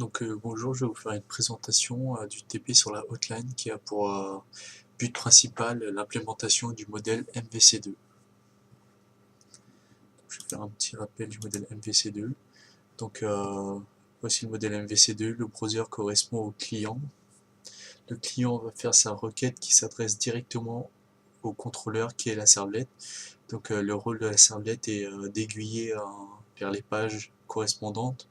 Bonjour, je vais vous faire une présentation du TP sur la hotline qui a pour but principal l'implémentation du modèle MVC2. Je vais faire un petit rappel du modèle MVC2. Voici le modèle MVC2, le browser correspond au client. Le client va faire sa requête qui s'adresse directement au contrôleur qui est la servlette. Le rôle de la servlette est d'aiguiller vers les pages correspondantes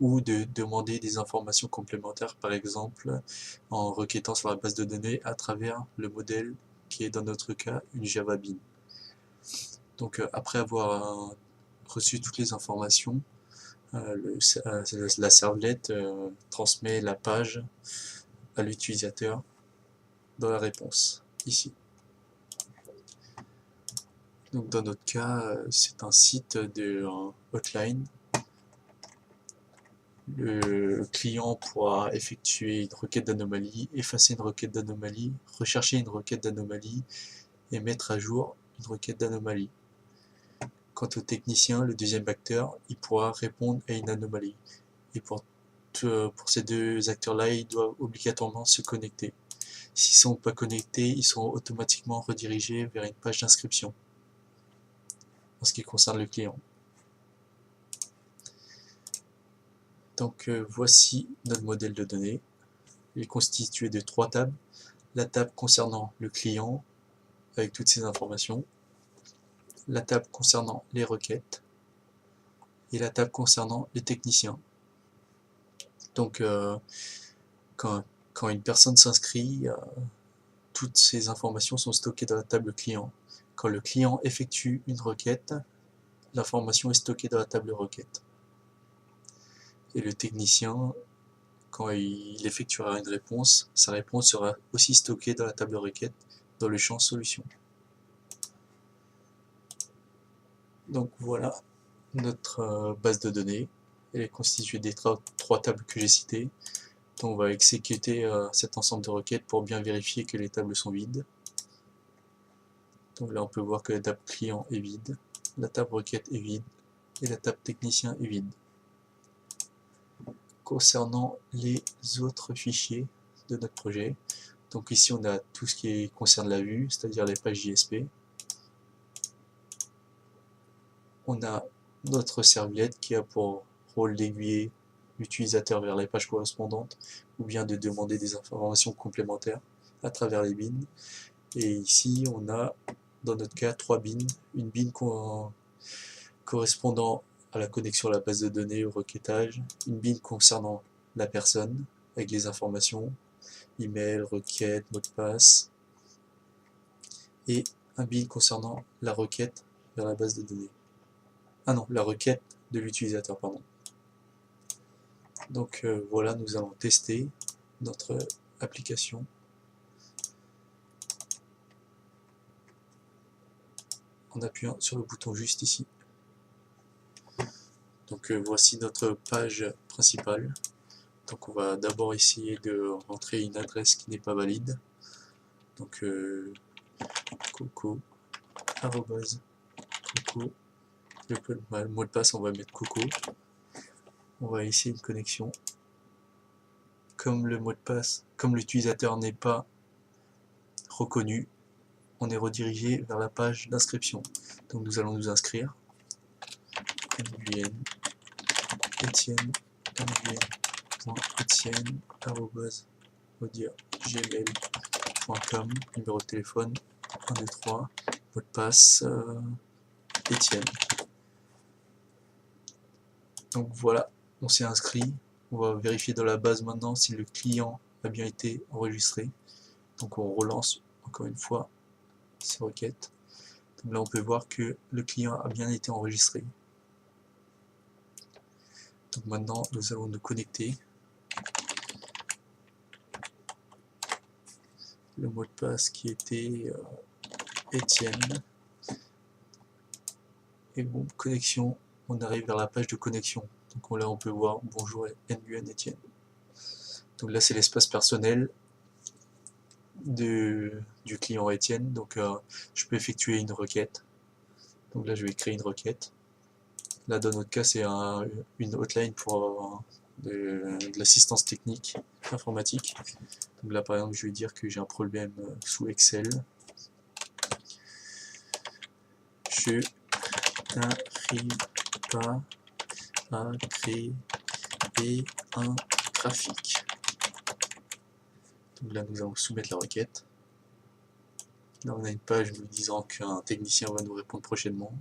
ou de demander des informations complémentaires, par exemple en requêtant sur la base de données à travers le modèle qui est dans notre cas une Java Bean. Après avoir reçu toutes les informations, la servlette transmet la page à l'utilisateur dans la réponse, ici. Donc dans notre cas, c'est un site de hotline. Le client pourra effectuer une requête d'anomalie, effacer une requête d'anomalie, rechercher une requête d'anomalie et mettre à jour une requête d'anomalie. Quant au technicien, le deuxième acteur, il pourra répondre à une anomalie. Et pour ces deux acteurs-là, ils doivent obligatoirement se connecter. S'ils ne sont pas connectés, ils seront automatiquement redirigés vers une page d'inscription en ce qui concerne le client. Voici notre modèle de données. Il est constitué de 3 tables. La table concernant le client, avec toutes ses informations. La table concernant les requêtes. Et la table concernant les techniciens. Quand une personne s'inscrit, toutes ces informations sont stockées dans la table client. Quand le client effectue une requête, l'information est stockée dans la table requête. Et le technicien, quand il effectuera une réponse, sa réponse sera aussi stockée dans la table requête, dans le champ solution. Donc voilà notre base de données. Elle est constituée des 3 tables que j'ai citées. Donc on va exécuter cet ensemble de requêtes pour bien vérifier que les tables sont vides. Donc là on peut voir que la table client est vide, la table requête est vide et la table technicien est vide. Concernant les autres fichiers de notre projet, donc ici on a tout ce qui concerne la vue, c'est-à-dire les pages JSP. On a notre serviette qui a pour rôle d'aiguiller l'utilisateur vers les pages correspondantes ou bien de demander des informations complémentaires à travers les bins. Et ici on a dans notre cas 3 bins, une bin correspondant à la connexion à la base de données, au requêtage, une bin concernant la personne avec les informations, email, requête, mot de passe, et un bin concernant la requête vers la base de données. Ah non, la requête de l'utilisateur, pardon. Voilà, nous allons tester notre application. En appuyant sur le bouton juste ici. Voici notre page principale. Donc on va d'abord essayer de rentrer une adresse qui n'est pas valide. Coco, arrobase, coco. Le mot de passe, on va mettre coco. On va essayer une connexion. Comme le mot de passe, comme l'utilisateur n'est pas reconnu, on est redirigé vers la page d'inscription. Donc nous allons nous inscrire. Etienne, gmail.com, numéro de téléphone 123, mot de passe Etienne. Donc voilà, on s'est inscrit. On va vérifier dans la base maintenant si le client a bien été enregistré. Donc on relance encore une fois ces requêtes. Donc là on peut voir que le client a bien été enregistré. Donc maintenant nous allons nous connecter. Le mot de passe qui était Etienne. Et bon, connexion, on arrive vers la page de connexion. Donc là on peut voir bonjour NUN Etienne. Donc là c'est l'espace personnel du client Etienne. Je peux effectuer une requête. Donc là je vais créer une requête. Là dans notre cas c'est une hotline pour de l'assistance technique informatique. Donc là par exemple je vais dire que j'ai un problème sous Excel. Je n'arrive pas à créer un graphique. Donc là nous allons soumettre la requête. Là on a une page nous disant qu'un technicien va nous répondre prochainement.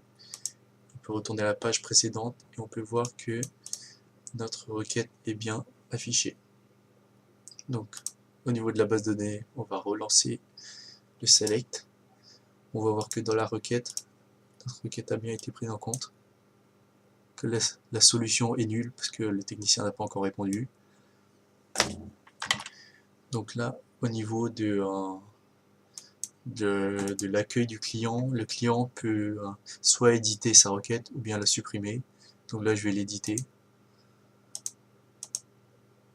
On peut retourner à la page précédente et on peut voir que notre requête est bien affichée. Donc au niveau de la base de données, on va relancer le select. On va voir que dans la requête, notre requête a bien été prise en compte, que la solution est nulle parce que le technicien n'a pas encore répondu. Donc là, au niveau de l'accueil du client, le client peut soit éditer sa requête ou bien la supprimer. Donc là, je vais l'éditer.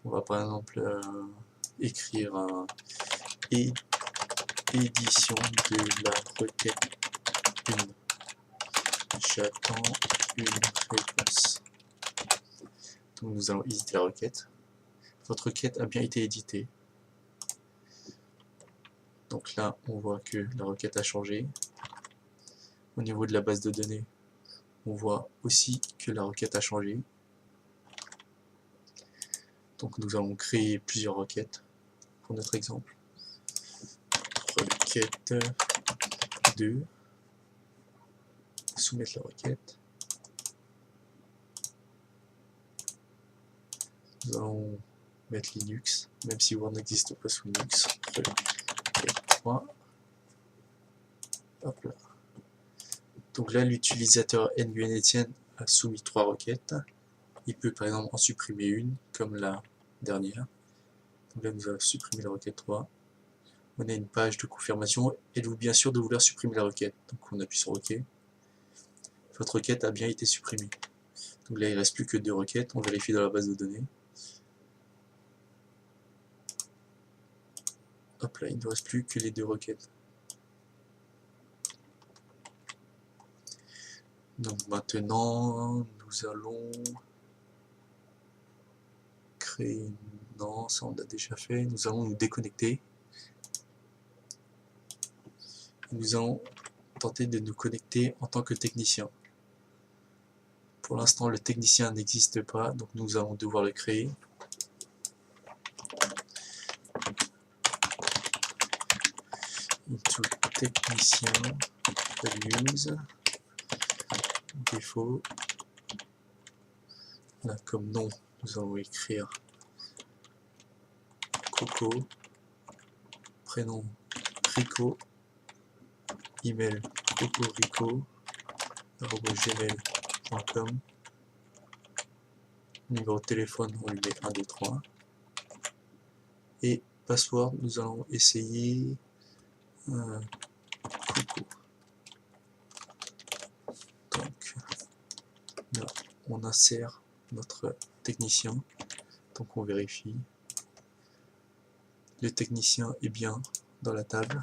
On va par exemple écrire édition de la requête 1. J'attends une réponse. Donc nous allons éditer la requête. Votre requête a bien été éditée. Donc là, on voit que la requête a changé. Au niveau de la base de données, on voit aussi que la requête a changé. Donc nous allons créer plusieurs requêtes pour notre exemple. Requête 2. Soumettre la requête. Nous allons mettre Linux, même si Word n'existe pas sous Linux. Requête 3. Hop là. Donc là, l'utilisateur Nguyen Etienne a soumis 3 requêtes. Il peut par exemple en supprimer une, comme la dernière. Donc là, nous allons supprimer la requête 3. On a une page de confirmation. Êtes-vous bien sûr de vouloir supprimer la requête? Donc on appuie sur OK. Votre requête a bien été supprimée. Donc là, il ne reste plus que 2 requêtes. On vérifie dans la base de données. Hop là, il ne reste plus que les 2 requêtes. Donc maintenant, nous allons créer une... Non, ça on l'a déjà fait. Nous allons nous déconnecter. Nous allons tenter de nous connecter en tant que technicien. Pour l'instant, le technicien n'existe pas, donc nous allons devoir le créer. Into technicien, use, défaut. Là, comme nom, nous allons écrire Coco, prénom Rico, email cocorico@gmail.com, numéro de téléphone, on lui met 1, 2, 3, et password, nous allons essayer Coco. Donc là, on insère notre technicien, donc on vérifie. Le technicien est bien dans la table.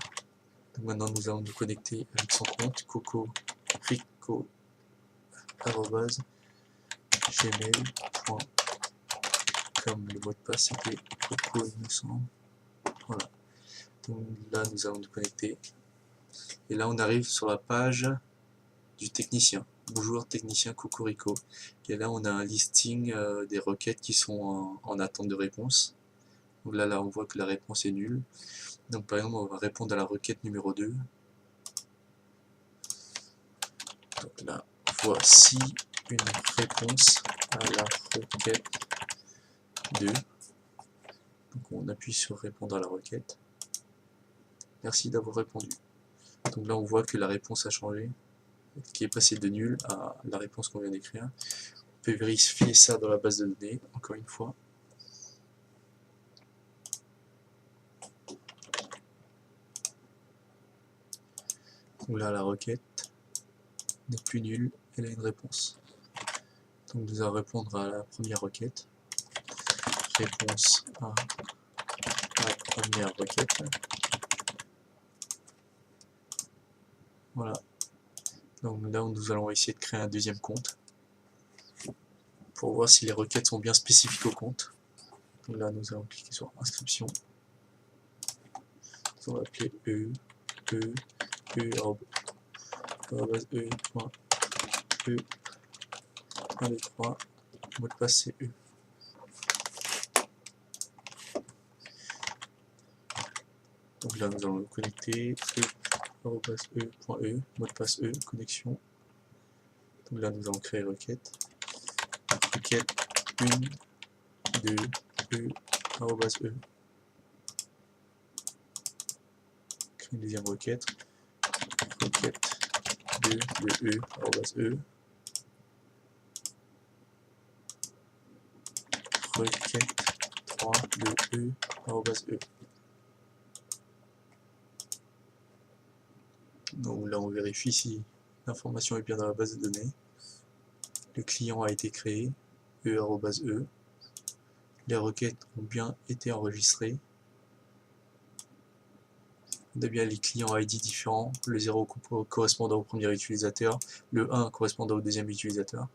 Donc maintenant nous allons nous connecter avec son compte cocorico@gmail.com. Le mot de passe c'était Coco, il me semble. Voilà. Donc là nous allons nous connecter. Et là on arrive sur la page du technicien. Bonjour technicien Cocorico. Et là on a un listing des requêtes qui sont en attente de réponse. Donc là on voit que la réponse est nulle. Donc par exemple on va répondre à la requête numéro 2. Donc là voici une réponse à la requête 2. Donc on appuie sur répondre à la requête. Merci d'avoir répondu. Donc là on voit que la réponse a changé, qui est passée de nul à la réponse qu'on vient d'écrire. On peut vérifier ça dans la base de données, encore une fois. Donc là la requête n'est plus nulle, elle a une réponse. Donc nous allons répondre à la première requête. Réponse à la première requête. Voilà. Donc là nous allons essayer de créer un deuxième compte pour voir si les requêtes sont bien spécifiques au compte. Donc là, nous allons cliquer sur inscription. On va appeler E, arobase E, E, 1, 2, 3, mot de passe c'est E. Donc là, nous allons le connecter, arobase E.E, mot de passe E, connexion. Donc là, nous allons créer requête. Requête 1, 2, E, arobase E. Créer une deuxième requête. Requête 2 de E, arobase E. Requête 3 de E, arobase E. Donc là, on vérifie si l'information est bien dans la base de données. Le client a été créé, E. Les requêtes ont bien été enregistrées. On a bien les clients ID différents, le 0 correspondant au premier utilisateur, le 1 correspondant au deuxième utilisateur.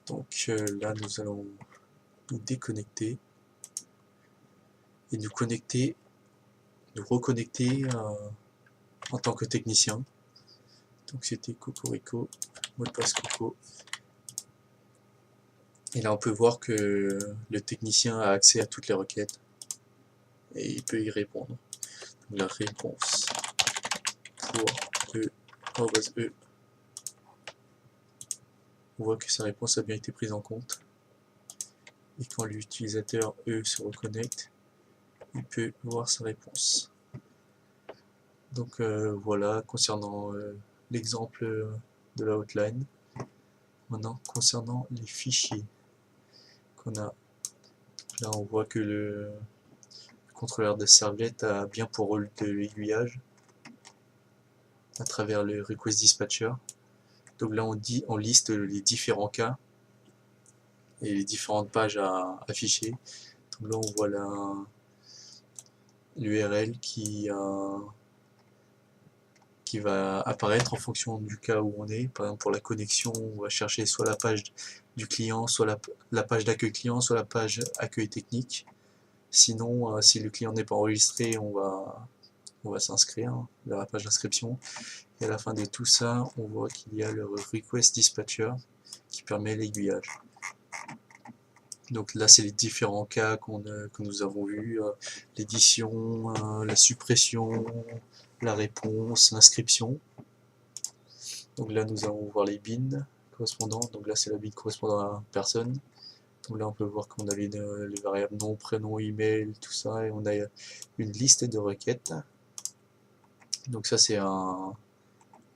Donc là, nous allons nous déconnecter et nous reconnecter en tant que technicien. Donc c'était Cocorico, mot de passe Coco. Et là on peut voir que le technicien a accès à toutes les requêtes et il peut y répondre. Donc, la réponse pour E, E. On voit que sa réponse a bien été prise en compte. Et quand l'utilisateur E se reconnecte, il peut voir sa réponse. Donc voilà, concernant l'exemple de la hotline. Maintenant, concernant les fichiers qu'on a, là on voit que le contrôleur de servlette a bien pour rôle de l'aiguillage à travers le request dispatcher. Donc là on liste les différents cas et les différentes pages à afficher. Donc là on voit l'URL qui va apparaître en fonction du cas où on est. Par exemple pour la connexion, on va chercher soit la page du client, soit la page d'accueil client, soit la page accueil technique. Sinon, si le client n'est pas enregistré, on va s'inscrire vers la page d'inscription. Et à la fin de tout ça, on voit qu'il y a le request dispatcher qui permet l'aiguillage. Donc là, c'est les différents cas que nous avons vus, l'édition, la suppression, la réponse, l'inscription. Donc là, nous allons voir les bins correspondants. Donc là, c'est la bin correspondant à personne. Donc là, on peut voir qu'on a les variables nom, prénom, email, tout ça, et on a une liste de requêtes. Donc ça, c'est on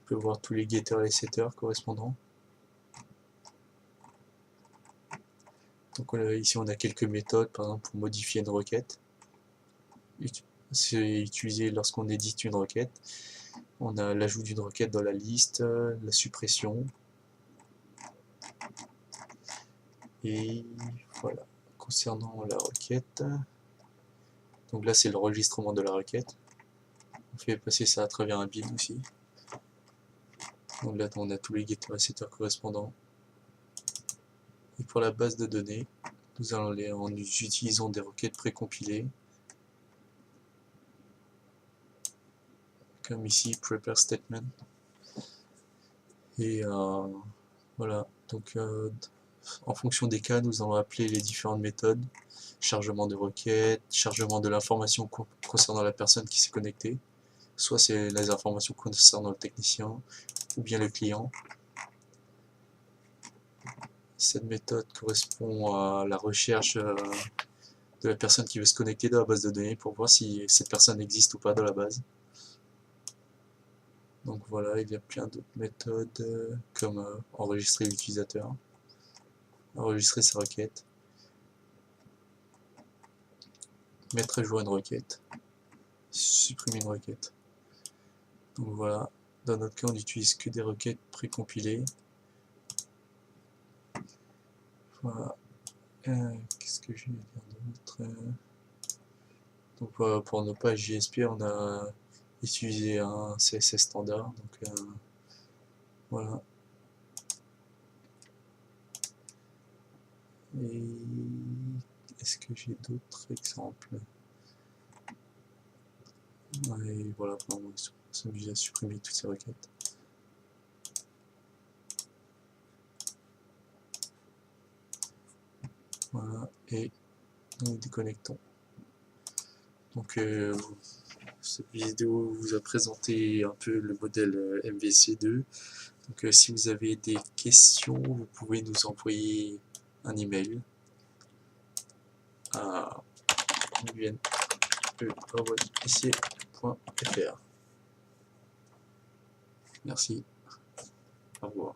peut voir tous les getters et les setters correspondants. Donc ici, on a quelques méthodes, par exemple, pour modifier une requête. C'est utilisé lorsqu'on édite une requête. On a l'ajout d'une requête dans la liste, la suppression. Et voilà, concernant la requête, donc là c'est l'enregistrement de la requête. On fait passer ça à travers un bin aussi. Donc là on a tous les getters et setters correspondants. Et pour la base de données, nous allons aller en utilisant des requêtes précompilées. Comme ici, prepare statement. Et voilà, donc en fonction des cas, nous allons appeler les différentes méthodes. Chargement de requêtes, chargement de l'information concernant la personne qui s'est connectée. Soit c'est les informations concernant le technicien, ou bien le client. Cette méthode correspond à la recherche de la personne qui veut se connecter dans la base de données pour voir si cette personne existe ou pas dans la base. Donc voilà, il y a plein d'autres méthodes comme enregistrer l'utilisateur, enregistrer sa requête, mettre à jour une requête, supprimer une requête. Donc voilà, dans notre cas on n'utilise que des requêtes précompilées. Voilà. Qu'est-ce que je vais dire d'autre? Donc voilà, pour nos pages JSP on a utilisé un CSS standard. Donc voilà. Et est-ce que j'ai d'autres exemples? Et voilà, on s'amuse à supprimer toutes ces requêtes. Voilà, et nous déconnectons. Donc cette vidéo vous a présenté un peu le modèle MVC2. Donc si vous avez des questions, vous pouvez nous envoyer un email à une.fr. Merci, au revoir.